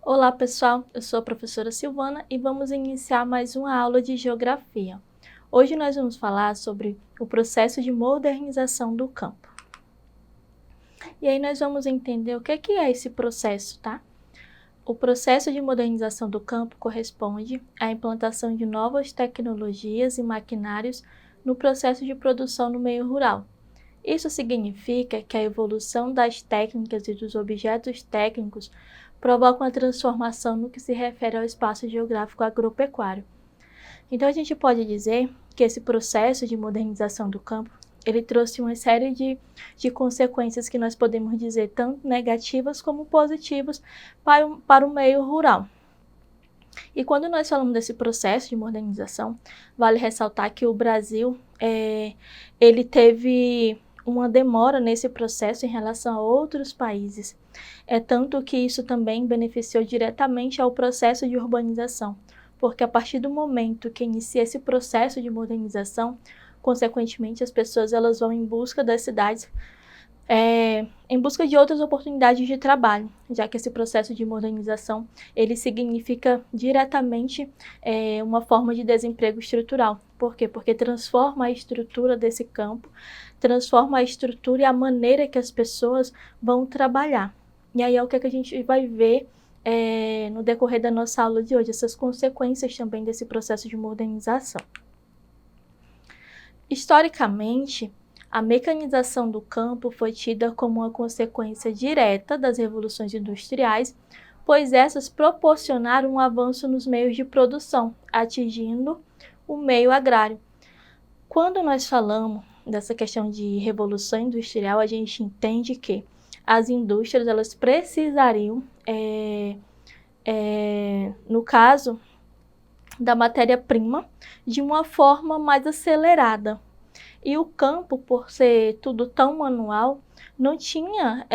Olá pessoal, eu sou a professora Silvana e vamos iniciar mais uma aula de Geografia. Hoje nós vamos falar sobre o processo de modernização do campo. E aí nós vamos entender o que é esse processo, tá? O processo de modernização do campo corresponde à implantação de novas tecnologias e maquinários no processo de produção no meio rural. Isso significa que a evolução das técnicas e dos objetos técnicos provoca uma transformação no que se refere ao espaço geográfico agropecuário. Então, a gente pode dizer que esse processo de modernização do campo, ele trouxe uma série de consequências que nós podemos dizer tanto negativas como positivas para o meio rural. E quando nós falamos desse processo de modernização, vale ressaltar que o Brasil, ele teve uma demora nesse processo em relação a outros países. É tanto que isso também beneficiou diretamente ao processo de urbanização, porque a partir do momento que inicia esse processo de modernização, consequentemente as pessoas elas vão em busca das cidades, em busca de outras oportunidades de trabalho, já que esse processo de modernização ele significa diretamente uma forma de desemprego estrutural. Por quê? Porque transforma a estrutura desse campo, transforma a estrutura e a maneira que as pessoas vão trabalhar. E aí é o que a gente vai ver no decorrer da nossa aula de hoje, essas consequências também desse processo de modernização. Historicamente, a mecanização do campo foi tida como uma consequência direta das revoluções industriais, pois essas proporcionaram um avanço nos meios de produção, atingindo o meio agrário. Quando nós falamos dessa questão de revolução industrial, a gente entende que as indústrias elas precisariam, no caso da matéria-prima, de uma forma mais acelerada. E o campo, por ser tudo tão manual, não tinha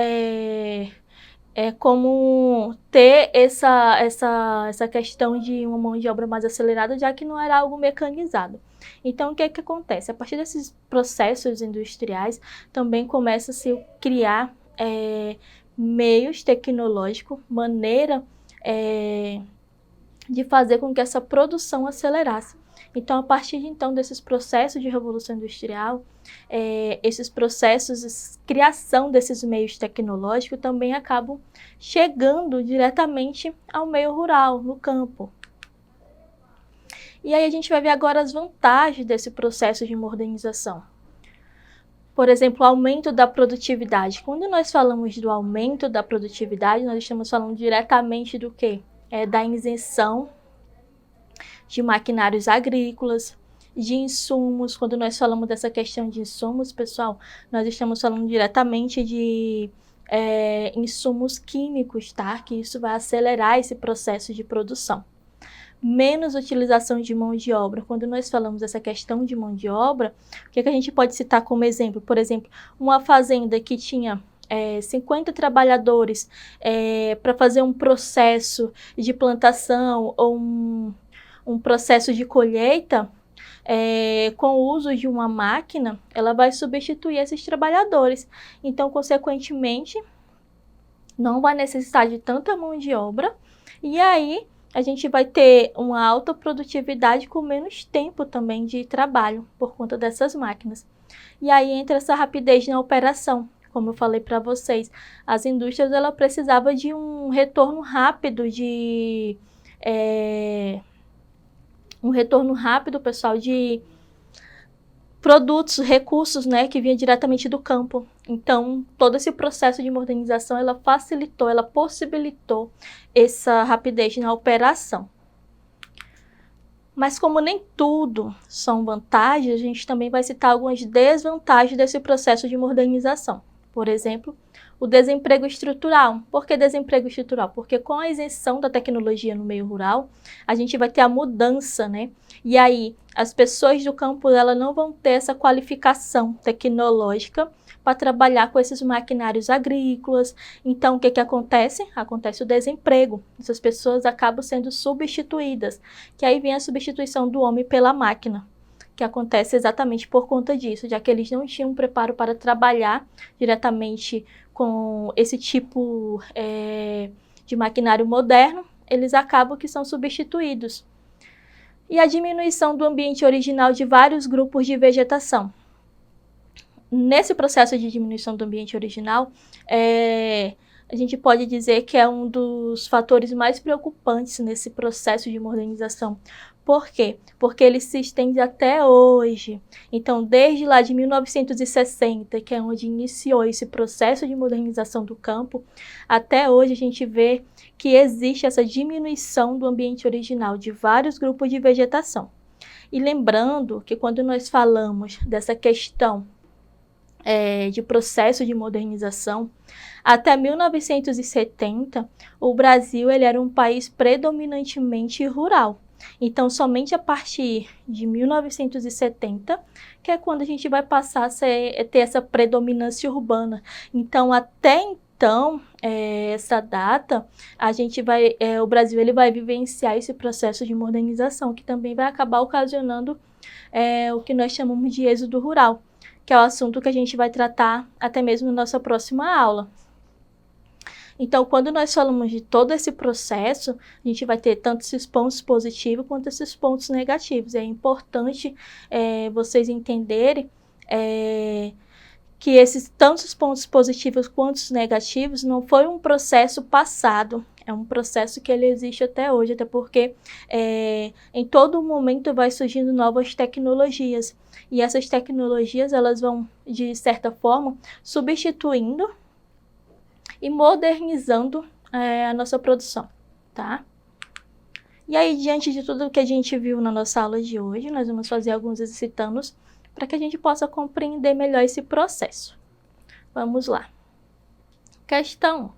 como ter essa questão de uma mão de obra mais acelerada, já que não era algo mecanizado. Então, o que acontece? A partir desses processos industriais, também começa a se criar meios tecnológicos, maneira de fazer com que essa produção acelerasse. Então, a partir então desses processos de revolução industrial, esses processos de criação desses meios tecnológicos também acabam chegando diretamente ao meio rural, no campo. E aí a gente vai ver agora as vantagens desse processo de modernização. Por exemplo, o aumento da produtividade. Quando nós falamos do aumento da produtividade, nós estamos falando diretamente do quê? Da isenção de maquinários agrícolas, de insumos. Quando nós falamos dessa questão de insumos, pessoal, nós estamos falando diretamente de insumos químicos, tá? Que isso vai acelerar esse processo de produção. Menos utilização de mão de obra. Quando nós falamos dessa questão de mão de obra, o que a gente pode citar como exemplo? Por exemplo, uma fazenda que tinha 50 trabalhadores para fazer um processo de plantação ou um processo de colheita, com o uso de uma máquina, ela vai substituir esses trabalhadores. Então, consequentemente, não vai necessitar de tanta mão de obra, e aí a gente vai ter uma alta produtividade com menos tempo também de trabalho por conta dessas máquinas. E aí entra essa rapidez na operação. Como eu falei para vocês, as indústrias ela precisava de um retorno rápido pessoal, de produtos, recursos, né, que vinha diretamente do campo. Então, todo esse processo de modernização, ela facilitou, ela possibilitou essa rapidez na operação. Mas como nem tudo são vantagens, a gente também vai citar algumas desvantagens desse processo de modernização. Por exemplo, o desemprego estrutural. Por que desemprego estrutural? Porque com a isenção da tecnologia no meio rural, a gente vai ter a mudança, né? E aí, as pessoas do campo elas não vão ter essa qualificação tecnológica para trabalhar com esses maquinários agrícolas. Então, o que acontece? Acontece o desemprego. Essas pessoas acabam sendo substituídas, que aí vem a substituição do homem pela máquina, que acontece exatamente por conta disso, já que eles não tinham preparo para trabalhar diretamente com esse tipo de maquinário moderno, eles acabam que são substituídos. E a diminuição do ambiente original de vários grupos de vegetação. Nesse processo de diminuição do ambiente original, a gente pode dizer que é um dos fatores mais preocupantes nesse processo de modernização. Por quê? Porque ele se estende até hoje. Então, desde lá de 1960, que é onde iniciou esse processo de modernização do campo, até hoje a gente vê que existe essa diminuição do ambiente original de vários grupos de vegetação. E lembrando que quando nós falamos dessa questão de processo de modernização, até 1970, o Brasil ele era um país predominantemente rural. Então, somente a partir de 1970, que é quando a gente vai passar a ter essa predominância urbana. Então, até então, essa data, o Brasil ele vai vivenciar esse processo de modernização, que também vai acabar ocasionando o que nós chamamos de êxodo rural, que é o assunto que a gente vai tratar até mesmo na nossa próxima aula. Então, quando nós falamos de todo esse processo, a gente vai ter tanto esses pontos positivos quanto esses pontos negativos. É importante vocês entenderem que tanto os pontos positivos quanto os negativos não foi um processo passado, é um processo que ele existe até hoje, até porque em todo momento vai surgindo novas tecnologias. E essas tecnologias elas vão, de certa forma, substituindo e modernizando a nossa produção, tá? E aí, diante de tudo que a gente viu na nossa aula de hoje, nós vamos fazer alguns exercitanos para que a gente possa compreender melhor esse processo. Vamos lá. Questão 1.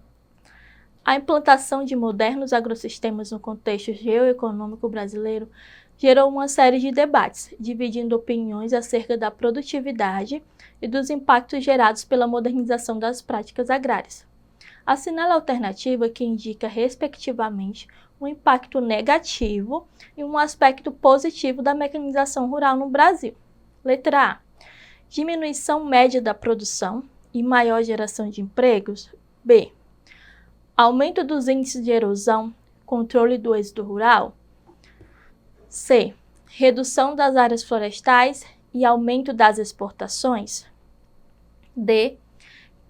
A implantação de modernos agrossistemas no contexto geoeconômico brasileiro gerou uma série de debates, dividindo opiniões acerca da produtividade e dos impactos gerados pela modernização das práticas agrárias. Assinale a alternativa que indica, respectivamente, um impacto negativo e um aspecto positivo da mecanização rural no Brasil. Letra A. Diminuição média da produção e maior geração de empregos. B. Aumento dos índices de erosão, controle do êxodo rural. C. Redução das áreas florestais e aumento das exportações. D.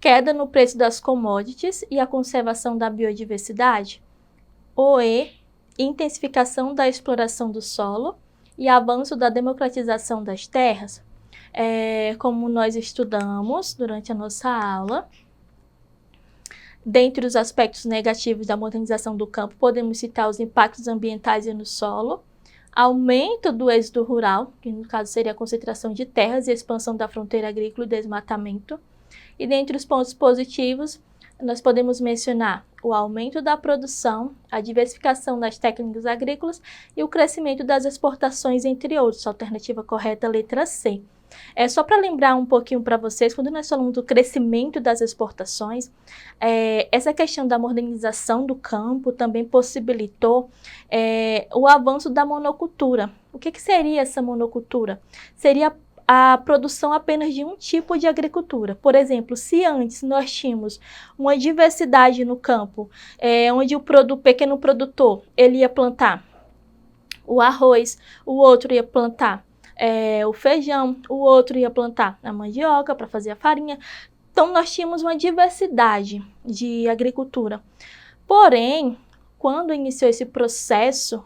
Queda no preço das commodities e a conservação da biodiversidade. Ou E. Intensificação da exploração do solo e avanço da democratização das terras. Como nós estudamos durante a nossa aula, dentre os aspectos negativos da modernização do campo, podemos citar os impactos ambientais e no solo, aumento do êxodo rural, que no caso seria a concentração de terras e a expansão da fronteira agrícola e desmatamento. E dentre os pontos positivos, nós podemos mencionar o aumento da produção, a diversificação das técnicas agrícolas e o crescimento das exportações, entre outros. A alternativa correta, letra C. Só para lembrar um pouquinho para vocês, quando nós falamos do crescimento das exportações, essa questão da modernização do campo também possibilitou o avanço da monocultura. O que seria essa monocultura? Seria a produção apenas de um tipo de agricultura. Por exemplo, se antes nós tínhamos uma diversidade no campo, onde o pequeno produtor ele ia plantar o arroz, o outro ia plantar o feijão, o outro ia plantar a mandioca para fazer a farinha. Então, nós tínhamos uma diversidade de agricultura. Porém, quando iniciou esse processo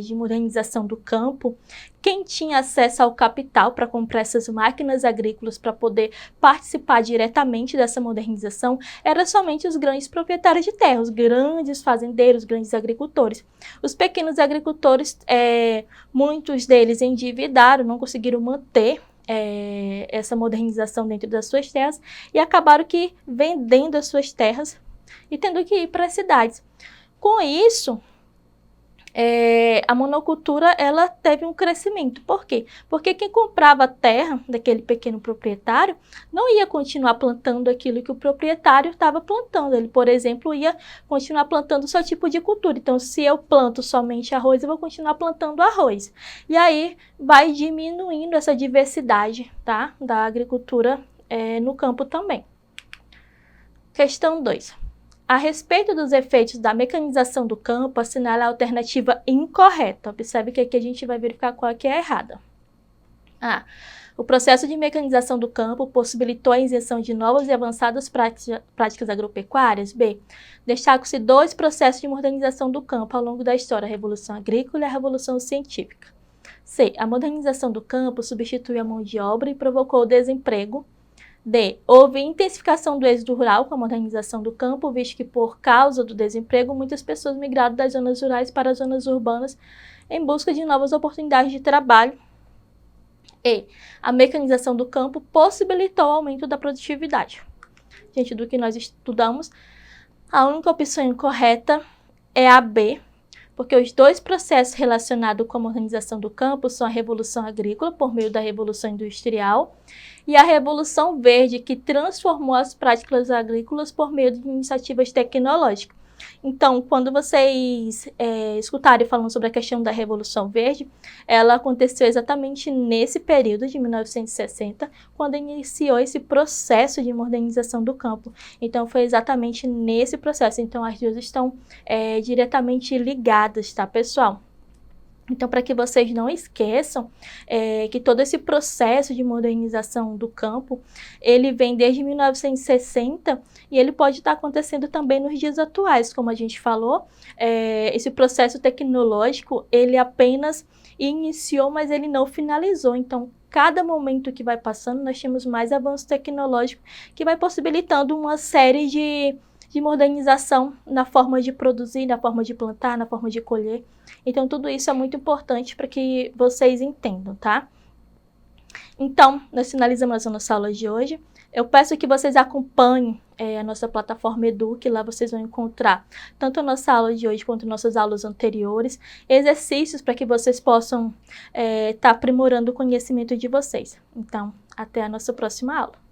de modernização do campo, quem tinha acesso ao capital para comprar essas máquinas agrícolas para poder participar diretamente dessa modernização era somente os grandes proprietários de terra, os grandes fazendeiros, grandes agricultores. Os pequenos agricultores, muitos deles endividaram, não conseguiram manter essa modernização dentro das suas terras e acabaram que vendendo as suas terras e tendo que ir para as cidades. Com isso, a monocultura ela teve um crescimento. Por quê? Porque quem comprava a terra daquele pequeno proprietário não ia continuar plantando aquilo que o proprietário estava plantando. Ele, por exemplo, ia continuar plantando o seu tipo de cultura. Então, se eu planto somente arroz, eu vou continuar plantando arroz. E aí vai diminuindo essa diversidade, tá, da agricultura no campo também. Questão 2. a respeito dos efeitos da mecanização do campo, assinale a alternativa incorreta. Observe que aqui a gente vai verificar qual que é a errada. A. O processo de mecanização do campo possibilitou a inserção de novas e avançadas práticas agropecuárias. B. Destacam-se 2 processos de modernização do campo ao longo da história, a Revolução Agrícola e a Revolução Científica. C. A modernização do campo substituiu a mão de obra e provocou o desemprego. D. Houve intensificação do êxodo rural com a modernização do campo, visto que, por causa do desemprego, muitas pessoas migraram das zonas rurais para as zonas urbanas em busca de novas oportunidades de trabalho. E. A mecanização do campo possibilitou o aumento da produtividade. Gente, do que nós estudamos, a única opção incorreta é a B, porque os 2 processos relacionados com a modernização do campo são a Revolução Agrícola, por meio da Revolução Industrial, e a Revolução Verde, que transformou as práticas agrícolas por meio de iniciativas tecnológicas. Então, quando vocês escutarem falando sobre a questão da Revolução Verde, ela aconteceu exatamente nesse período de 1960, quando iniciou esse processo de modernização do campo. Então, foi exatamente nesse processo. Então, as duas estão diretamente ligadas, tá, pessoal? Então, para que vocês não esqueçam que todo esse processo de modernização do campo, ele vem desde 1960 e ele pode estar acontecendo também nos dias atuais, como a gente falou. Esse processo tecnológico, ele apenas iniciou, mas ele não finalizou. Então, cada momento que vai passando, nós temos mais avanço tecnológico que vai possibilitando uma série de modernização na forma de produzir, na forma de plantar, na forma de colher. Então, tudo isso é muito importante para que vocês entendam, tá? Então, nós finalizamos a nossa aula de hoje. Eu peço que vocês acompanhem a nossa plataforma Edu, que lá vocês vão encontrar tanto a nossa aula de hoje quanto nossas aulas anteriores, exercícios para que vocês possam estar aprimorando o conhecimento de vocês. Então, até a nossa próxima aula.